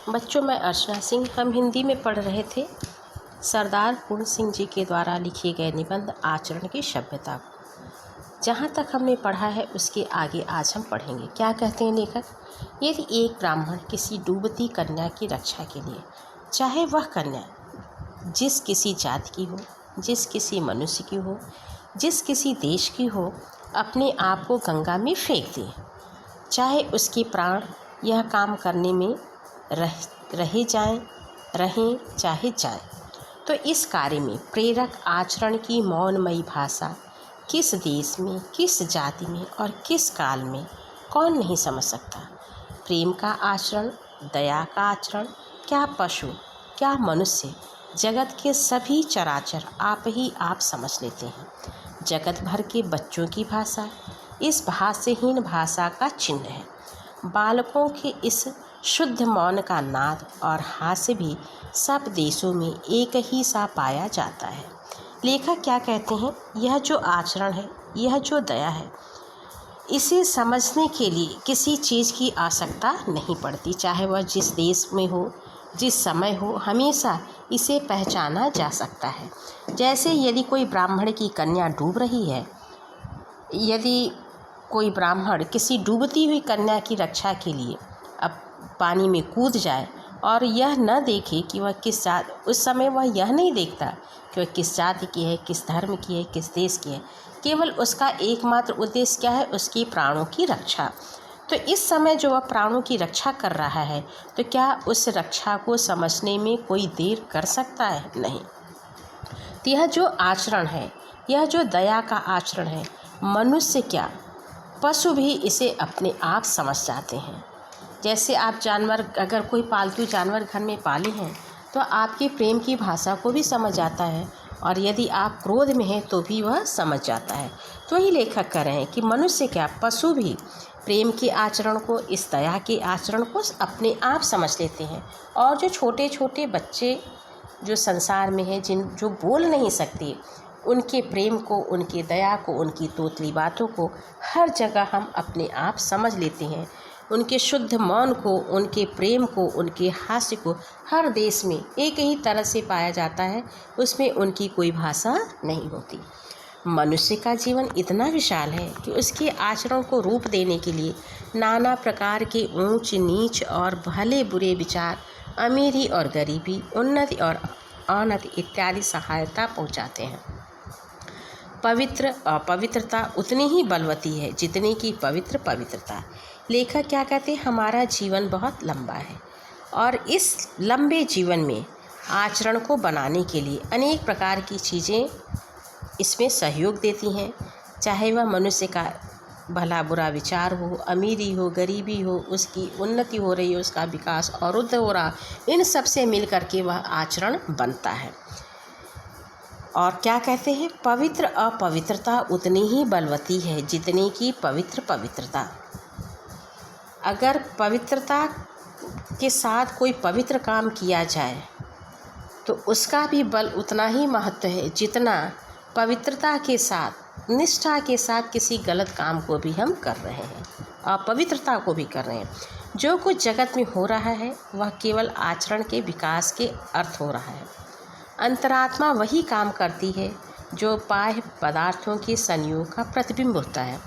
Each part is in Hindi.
बच्चों, मैं अर्चना सिंह। हम हिंदी में पढ़ रहे थे सरदार पूर्ण सिंह जी के द्वारा लिखे गए निबंध आचरण की सभ्यता। जहाँ तक हमने पढ़ा है उसके आगे आज हम पढ़ेंगे। क्या कहते हैं लेखक? यदि एक ब्राह्मण किसी डूबती कन्या की रक्षा के लिए, चाहे वह कन्या जिस किसी जाति की हो, जिस किसी मनुष्य की हो, जिस किसी देश की हो, अपने आप को गंगा में फेंक दे, चाहे उसके प्राण यह काम करने में रहें चाहे जाए, तो इस कार्य में प्रेरक आचरण की मौनमयी भाषा किस देश में, किस जाति में और किस काल में कौन नहीं समझ सकता। प्रेम का आचरण, दया का आचरण, क्या पशु क्या मनुष्य, जगत के सभी चराचर आप ही आप समझ लेते हैं। जगत भर के बच्चों की भाषा इस भाष्यहीन भाषा का चिन्ह है। बालकों के इस शुद्ध मौन का नाद और हास्य भी सब देशों में एक ही सा पाया जाता है। लेखक क्या कहते हैं? यह जो आचरण है, यह जो दया है, इसे समझने के लिए किसी चीज़ की आवश्यकता नहीं पड़ती, चाहे वह जिस देश में हो, जिस समय हो, हमेशा इसे पहचाना जा सकता है। जैसे यदि कोई ब्राह्मण की कन्या डूब रही है, यदि कोई ब्राह्मण किसी डूबती हुई कन्या की रक्षा के लिए अब पानी में कूद जाए और यह न देखे कि वह किस जाति, उस समय वह यह नहीं देखता कि वह किस जाति की है, किस धर्म की है, किस देश की है, केवल उसका एकमात्र उद्देश्य क्या है? उसके प्राणों की रक्षा। तो इस समय जो वह प्राणों की रक्षा कर रहा है, तो क्या उस रक्षा को समझने में कोई देर कर सकता है? नहीं। तो यह जो आचरण है, यह जो दया का आचरण है, मनुष्य क्या पशु भी इसे अपने आप समझ जाते हैं। जैसे आप जानवर, अगर कोई पालतू जानवर घर में पाले हैं तो आपके प्रेम की भाषा को भी समझ जाता है, और यदि आप क्रोध में हैं तो भी वह समझ जाता है। तो ही लेखक कह रहे हैं कि मनुष्य क्या पशु भी प्रेम के आचरण को, इस दया के आचरण को अपने आप समझ लेते हैं। और जो छोटे छोटे बच्चे जो संसार में हैं, जो बोल नहीं सकते, उनके प्रेम को, उनके दया को, उनकी तोतली बातों को हर जगह हम अपने आप समझ लेते हैं। उनके शुद्ध मौन को, उनके प्रेम को, उनके हास्य को हर देश में एक ही तरह से पाया जाता है, उसमें उनकी कोई भाषा नहीं होती। मनुष्य का जीवन इतना विशाल है कि उसके आचरण को रूप देने के लिए नाना प्रकार के ऊंच नीच और भले बुरे विचार, अमीरी और गरीबी, उन्नति और अवनति इत्यादि सहायता पहुँचाते हैं। पवित्र अपवित्रता उतनी ही बलवती है जितनी की पवित्र पवित्रता। लेखक क्या कहते हैं? हमारा जीवन बहुत लंबा है और इस लंबे जीवन में आचरण को बनाने के लिए अनेक प्रकार की चीज़ें इसमें सहयोग देती हैं। चाहे वह मनुष्य का भला बुरा विचार हो, अमीरी हो, गरीबी हो, उसकी उन्नति हो रही हो, उसका विकास अवरुद्ध हो रहा, इन सब से मिल करके वह आचरण बनता है। और क्या कहते हैं? पवित्र अपवित्रता उतनी ही बलवती है जितनी की पवित्र पवित्रता। अगर पवित्रता के साथ कोई पवित्र काम किया जाए तो उसका भी बल उतना ही महत्व है जितना पवित्रता के साथ, निष्ठा के साथ किसी गलत काम को भी हम कर रहे हैं, अपवित्रता को भी कर रहे हैं। जो कुछ जगत में हो रहा है वह केवल आचरण के विकास के अर्थ हो रहा है। अंतरात्मा वही काम करती है जो बाह्य पदार्थों के संयोग का प्रतिबिंब होता है,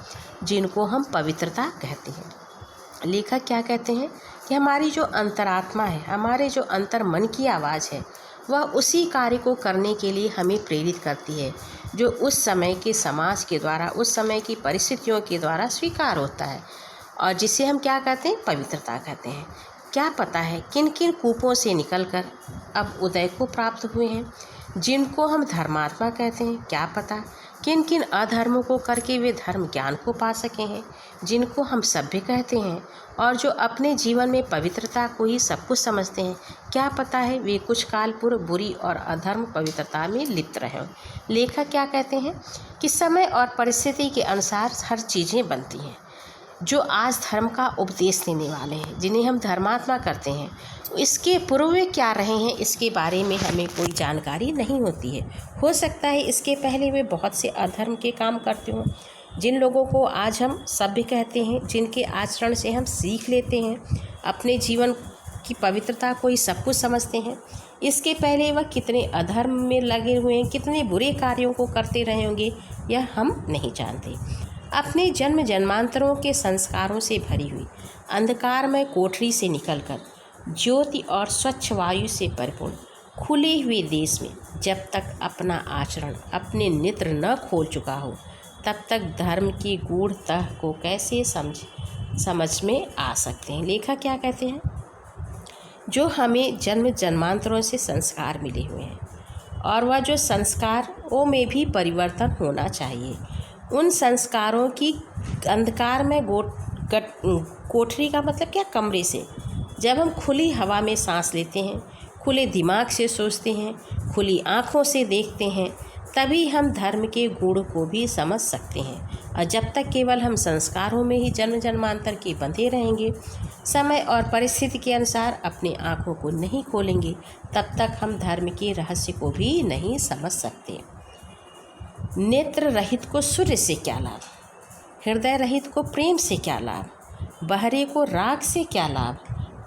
जिनको हम पवित्रता कहते हैं। लेखक क्या कहते हैं कि हमारी जो अंतरात्मा है, हमारे जो अंतर मन की आवाज़ है, वह उसी कार्य को करने के लिए हमें प्रेरित करती है जो उस समय के समाज के द्वारा, उस समय की परिस्थितियों के द्वारा स्वीकार होता है, और जिसे हम क्या कहते हैं? पवित्रता कहते हैं। क्या पता है किन किन कूपों से निकलकर अब उदय को प्राप्त हुए हैं, जिनको हम धर्मात्मा कहते हैं। क्या पता किन किन अधर्मों को करके वे धर्म ज्ञान को पा सके हैं, जिनको हम सभ्य कहते हैं, और जो अपने जीवन में पवित्रता को ही सब कुछ समझते हैं। क्या पता है वे कुछ काल पूर्व बुरी और अधर्म पवित्रता में लिप्त रहे। लेखक क्या कहते हैं कि समय और परिस्थिति के अनुसार हर चीज़ें बनती हैं। जो आज धर्म का उपदेश देने वाले हैं, जिन्हें हम धर्मात्मा करते हैं, इसके पूर्व वे क्या रहे हैं इसके बारे में हमें कोई जानकारी नहीं होती है। हो सकता है इसके पहले वे बहुत से अधर्म के काम करते हों, जिन लोगों को आज हम सभ्य कहते हैं, जिनके आचरण से हम सीख लेते हैं, अपने जीवन की पवित्रता कोई सब कुछ समझते हैं। इसके पहले वह कितने अधर्म में लगे हुए हैं, कितने बुरे कार्यों को करते रहे होंगे, यह हम नहीं जानते। अपने जन्म जन्मांतरों के संस्कारों से भरी हुई अंधकारमय कोठरी से निकलकर ज्योति और स्वच्छ वायु से परिपूर्ण खुले हुए देश में जब तक अपना आचरण अपने नेत्र न खोल चुका हो, तब तक धर्म की गूढ़ तह को कैसे समझ में आ सकते हैं। लेखक क्या कहते हैं? जो हमें जन्म जन्मांतरों से संस्कार मिले हुए हैं और वह जो संस्कारों में भी परिवर्तन होना चाहिए, उन संस्कारों की अंधकार में कोठरी का मतलब क्या? कमरे से जब हम खुली हवा में सांस लेते हैं, खुले दिमाग से सोचते हैं, खुली आँखों से देखते हैं, तभी हम धर्म के गुण को भी समझ सकते हैं। और जब तक केवल हम संस्कारों में ही जन्म जन्मांतर के बंधे रहेंगे, समय और परिस्थिति के अनुसार अपनी आँखों को नहीं खोलेंगे, तब तक हम धर्म के रहस्य को भी नहीं समझ सकते। नेत्र रहित को सूर्य से क्या लाभ, हृदय रहित को प्रेम से क्या लाभ, बहरे को राग से क्या लाभ।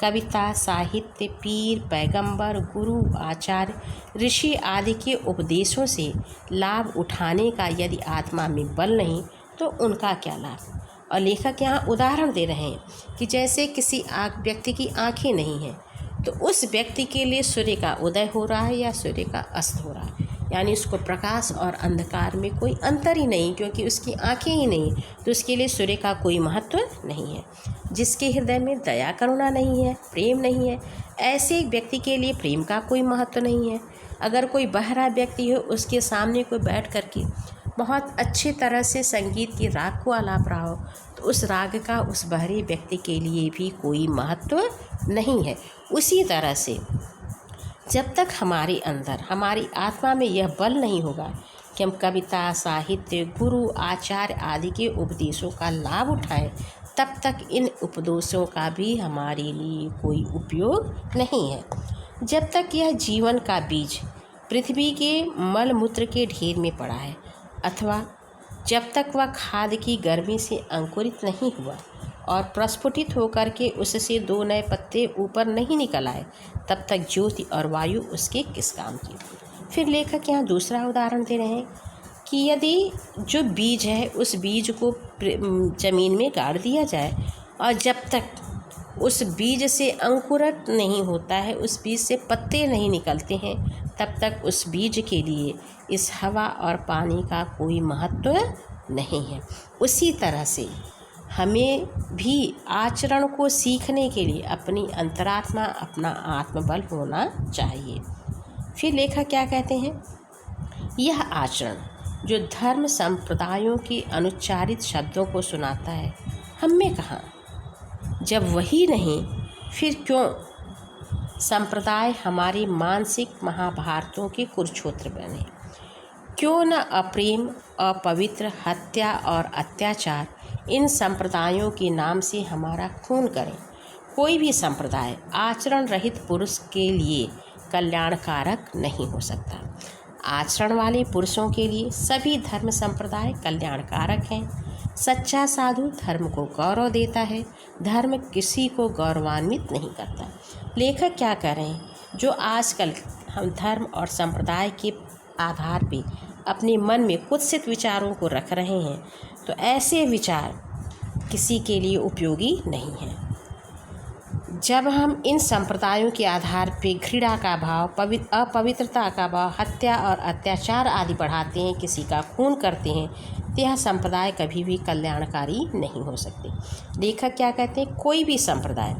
कविता, साहित्य, पीर, पैगंबर, गुरु, आचार्य, ऋषि आदि के उपदेशों से लाभ उठाने का यदि आत्मा में बल नहीं, तो उनका क्या लाभ। और लेखक यहाँ उदाहरण दे रहे हैं कि जैसे किसी व्यक्ति की आंखें नहीं हैं, तो उस व्यक्ति के लिए सूर्य का उदय हो रहा है या सूर्य का अस्त हो रहा है, यानी उसको प्रकाश और अंधकार में कोई अंतर ही नहीं, क्योंकि उसकी आंखें ही नहीं, तो उसके लिए सूर्य का कोई महत्व नहीं है। जिसके हृदय में दया करुणा नहीं है, प्रेम नहीं है, ऐसे व्यक्ति के लिए प्रेम का कोई महत्व नहीं है। अगर कोई बहरा व्यक्ति हो, उसके सामने कोई बैठ कर के बहुत अच्छी तरह से संगीत की राग को आलाप रहा हो, तो उस राग का उस बहरे व्यक्ति के लिए भी कोई महत्व नहीं है। उसी तरह से जब तक हमारे अंदर, हमारी आत्मा में यह बल नहीं होगा कि हम कविता, साहित्य, गुरु, आचार्य आदि के उपदेशों का लाभ उठाएं, तब तक इन उपदेशों का भी हमारे लिए कोई उपयोग नहीं है। जब तक यह जीवन का बीज पृथ्वी के मल मूत्र के ढेर में पड़ा है, अथवा जब तक वह खाद की गर्मी से अंकुरित नहीं हुआ और प्रस्फुटित होकर के उससे 2 नए पत्ते ऊपर नहीं निकल आए, तब तक ज्योति और वायु उसके किस काम की। फिर लेखक यहाँ दूसरा उदाहरण दे रहे हैं कि यदि जो बीज है, उस बीज को ज़मीन में गाड़ दिया जाए और जब तक उस बीज से अंकुरित नहीं होता है, उस बीज से पत्ते नहीं निकलते हैं, तब तक उस बीज के लिए इस हवा और पानी का कोई महत्व नहीं है। उसी तरह से हमें भी आचरण को सीखने के लिए अपनी अंतरात्मा, अपना आत्मबल होना चाहिए। फिर लेखक क्या कहते हैं? यह आचरण जो धर्म संप्रदायों के अनुच्चारित शब्दों को सुनाता है, हम में कहाँ? जब वही नहीं, फिर क्यों संप्रदाय हमारे मानसिक महाभारतों के कुरुक्षेत्र बने? क्यों न अप्रेम, अपवित्र, हत्या और अत्याचार इन संप्रदायों के नाम से हमारा खून करें। कोई भी संप्रदाय आचरण रहित पुरुष के लिए कल्याणकारक नहीं हो सकता। आचरण वाले पुरुषों के लिए सभी धर्म संप्रदाय कल्याणकारक हैं। सच्चा साधु धर्म को गौरव देता है, धर्म किसी को गौरवान्वित नहीं करता। लेखक क्या कह रहे हैं? जो आजकल हम धर्म और संप्रदाय के आधार पे अपने मन में कुत्सित विचारों को रख रहे हैं, तो ऐसे विचार किसी के लिए उपयोगी नहीं हैं। जब हम इन संप्रदायों के आधार पे घृणा का भाव, अपवित्रता का भाव, हत्या और अत्याचार आदि बढ़ाते हैं, किसी का खून करते हैं, तो यह संप्रदाय कभी भी कल्याणकारी नहीं हो सकते। लेखक क्या कहते हैं? कोई भी संप्रदाय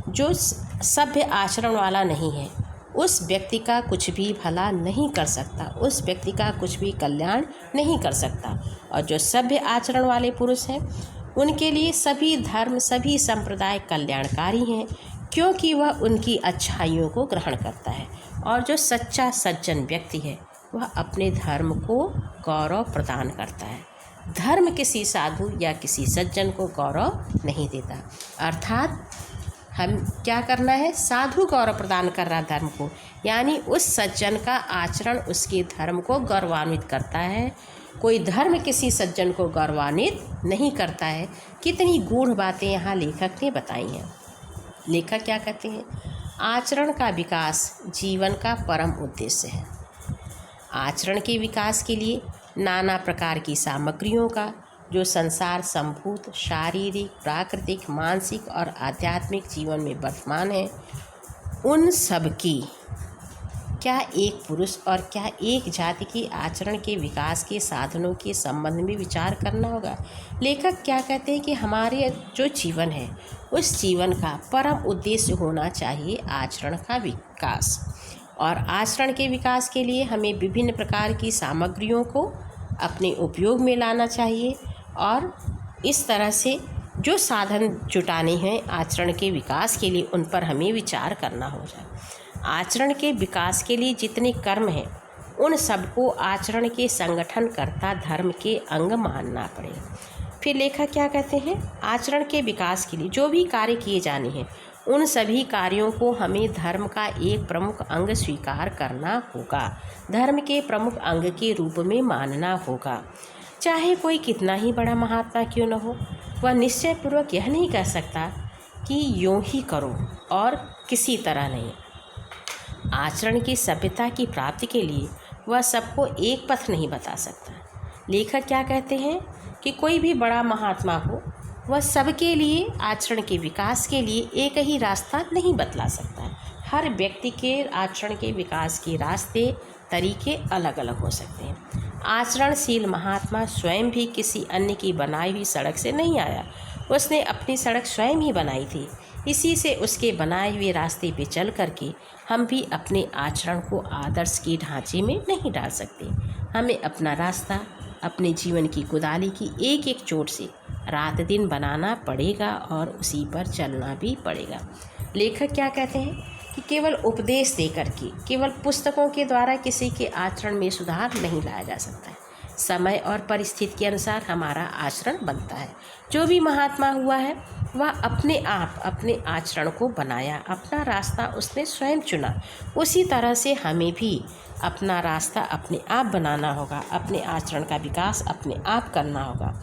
जो सभ्य आचरण वाला नहीं है, उस व्यक्ति का कुछ भी भला नहीं कर सकता, उस व्यक्ति का कुछ भी कल्याण नहीं कर सकता। और जो सभ्य आचरण वाले पुरुष हैं, उनके लिए सभी धर्म, सभी संप्रदाय कल्याणकारी हैं, क्योंकि वह उनकी अच्छाइयों को ग्रहण करता है। और जो सच्चा सज्जन व्यक्ति है, वह अपने धर्म को गौरव प्रदान करता है। धर्म किसी साधु या किसी सज्जन को गौरव नहीं देता। अर्थात हम क्या करना है? साधु गौरव प्रदान कर रहा धर्म को, यानी उस सज्जन का आचरण उसके धर्म को गौरवान्वित करता है। कोई धर्म किसी सज्जन को गौरवान्वित नहीं करता है। कितनी गूढ़ बातें यहाँ लेखक ने बताई हैं। लेखक क्या कहते हैं? आचरण का विकास जीवन का परम उद्देश्य है। आचरण के विकास के लिए नाना प्रकार की सामग्रियों का जो संसार संभूत शारीरिक, प्राकृतिक, मानसिक और आध्यात्मिक जीवन में वर्तमान है, उन सब की क्या एक पुरुष और क्या एक जाति के आचरण के विकास के साधनों के संबंध में विचार करना होगा। लेखक क्या कहते हैं कि हमारे जो जीवन है उस जीवन का परम उद्देश्य होना चाहिए आचरण का विकास। और आचरण के विकास के लिए हमें विभिन्न प्रकार की सामग्रियों को अपने उपयोग में लाना चाहिए और इस तरह से जो साधन जुटाने हैं आचरण के विकास के लिए उन पर हमें विचार करना होगा। आचरण के विकास के लिए जितने कर्म हैं उन सबको आचरण के संगठनकर्ता धर्म के अंग मानना पड़ेगा। फिर लेखक क्या कहते हैं, आचरण के विकास के लिए जो भी कार्य किए जाने हैं उन सभी कार्यों को हमें धर्म का एक प्रमुख अंग स्वीकार करना होगा, धर्म के प्रमुख अंग के रूप में मानना होगा। चाहे कोई कितना ही बड़ा महात्मा क्यों न हो, वह निश्चयपूर्वक यह नहीं कह सकता कि यूँ ही करो और किसी तरह नहीं। आचरण की सभ्यता की प्राप्ति के लिए वह सबको एक पथ नहीं बता सकता। लेखक क्या कहते हैं कि कोई भी बड़ा महात्मा हो वह सबके लिए आचरण के विकास के लिए एक ही रास्ता नहीं बतला सकता। हर व्यक्ति के आचरण के विकास के रास्ते तरीके अलग अलग हो सकते हैं। आचरणशील महात्मा स्वयं भी किसी अन्य की बनाई हुई सड़क से नहीं आया, उसने अपनी सड़क स्वयं ही बनाई थी। इसी से उसके बनाए हुए रास्ते पे चल करके हम भी अपने आचरण को आदर्श के ढांचे में नहीं डाल सकते। हमें अपना रास्ता अपने जीवन की कुदाली की एक एक चोट से रात दिन बनाना पड़ेगा और उसी पर चलना भी पड़ेगा। लेखक क्या कहते हैं कि केवल उपदेश देकर के, केवल पुस्तकों के द्वारा किसी के आचरण में सुधार नहीं लाया जा सकता है। समय और परिस्थिति के अनुसार हमारा आचरण बनता है। जो भी महात्मा हुआ है वह अपने आप अपने आचरण को बनाया, अपना रास्ता उसने स्वयं चुना। उसी तरह से हमें भी अपना रास्ता अपने आप बनाना होगा, अपने आचरण का विकास अपने आप करना होगा।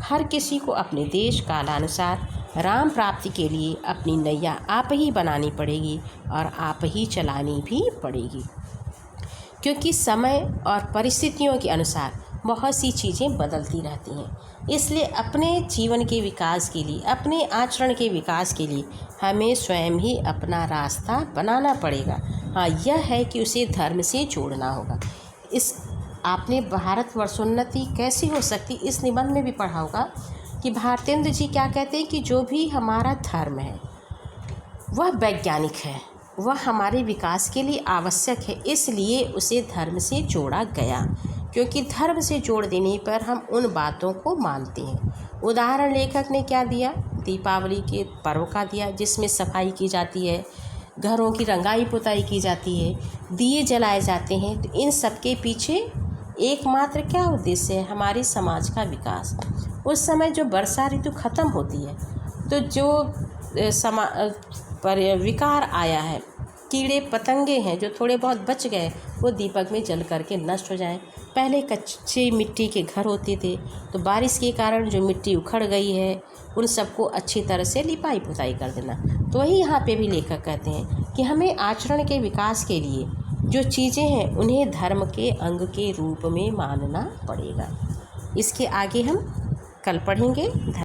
हर किसी को अपने देश कालानुसार राम प्राप्ति के लिए अपनी नैया आप ही बनानी पड़ेगी और आप ही चलानी भी पड़ेगी, क्योंकि समय और परिस्थितियों के अनुसार बहुत सी चीज़ें बदलती रहती हैं। इसलिए अपने जीवन के विकास के लिए, अपने आचरण के विकास के लिए हमें स्वयं ही अपना रास्ता बनाना पड़ेगा। हाँ, यह है कि उसे धर्म से जोड़ना होगा। इस आपने भारतवर्षोन्नति कैसी हो सकती इस निबंध में भी पढ़ा होगा कि भारतेंद्र जी क्या कहते हैं कि जो भी हमारा धर्म है वह वैज्ञानिक है, वह हमारे विकास के लिए आवश्यक है, इसलिए उसे धर्म से जोड़ा गया, क्योंकि धर्म से जोड़ देने पर हम उन बातों को मानते हैं। उदाहरण लेखक ने क्या दिया, दीपावली के पर्व का दिया, जिसमें सफाई की जाती है, घरों की रंगाई पुताई की जाती है, दिए जलाए जाते हैं। तो इन सब के पीछे एकमात्र क्या उद्देश्य है, हमारे समाज का विकास। उस समय जो वर्षा ऋतु खत्म होती है तो जो विकार आया है, कीड़े पतंगे हैं जो थोड़े बहुत बच गए वो दीपक में जल करके नष्ट हो जाएं। पहले कच्चे मिट्टी के घर होते थे, तो बारिश के कारण जो मिट्टी उखड़ गई है उन सबको अच्छी तरह से लिपाई पुताई कर देना। तो वही यहाँ पे भी लेखक कहते हैं कि हमें आचरण के विकास के लिए जो चीज़ें हैं उन्हें धर्म के अंग के रूप में मानना पड़ेगा। इसके आगे हम कल पढ़ेंगे।